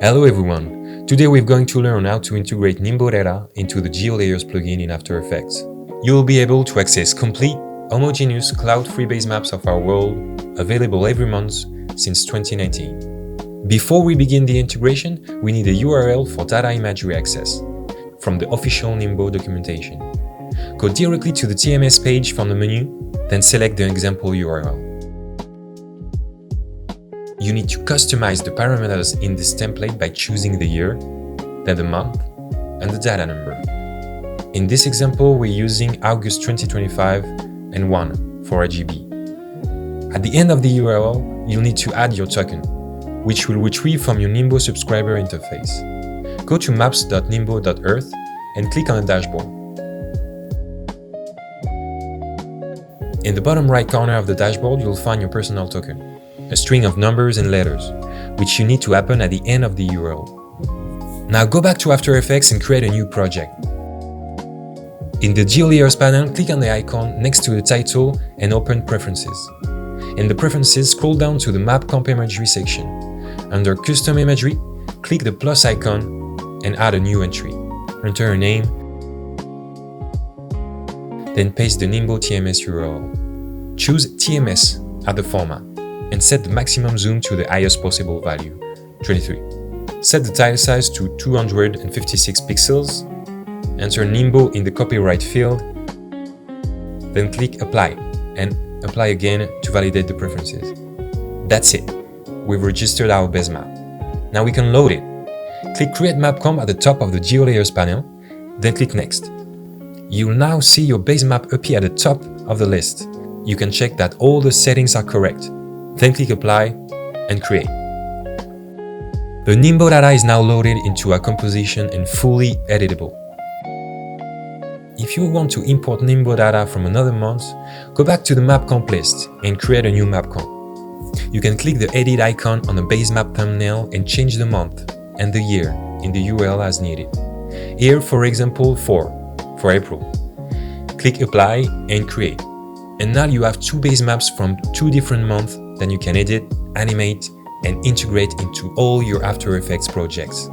Hello everyone! Today we're going to learn how to integrate NIMBO data into the GeoLayers plugin in After Effects. You will be able to access complete, homogeneous, cloud-free base maps of our world, available every month since 2019. Before we begin the integration, we need a URL for data imagery access from the official NIMBO documentation. Go directly to the TMS page from the menu, then select the example URL. You need to customize the parameters in this template by choosing the year, then the month, and the data number. In this example, we're using August 2025 and 1 for RGB. At the end of the URL, you'll need to add your token, which will retrieve from your NIMBO subscriber interface. Go to maps.nimbo.earth and click on the dashboard. In the bottom right corner of the dashboard, you'll find your personal token, a string of numbers and letters, which you need to happen at the end of the URL. Now go back to After Effects and create a new project. In the GeoLayers panel, click on the icon next to the title and open Preferences. In the Preferences, scroll down to the Map Comp Imagery section. Under Custom Imagery, click the plus icon and add a new entry. Enter a name, then paste the NIMBO TMS URL. Choose TMS at the format and set the maximum zoom to the highest possible value, 23. Set the tile size to 256 pixels, enter NIMBO in the copyright field, then click Apply and apply again to validate the preferences. That's it, we've registered our base map. Now we can load it. Click Create Map Comp at the top of the GeoLayers panel, then click Next. You'll now see your base map appear at the top of the list. You can check that all the settings are correct. Then click Apply and Create. The NIMBO data is now loaded into our composition and fully editable. If you want to import NIMBO data from another month, go back to the map comp list and create a new map comp. You can click the edit icon on the base map thumbnail and change the month and the year in the URL as needed. Here, for example, for April. Click Apply and Create. And now you have two base maps from two different months that you can edit, animate, and integrate into all your After Effects projects.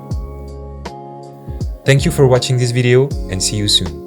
Thank you for watching this video and see you soon.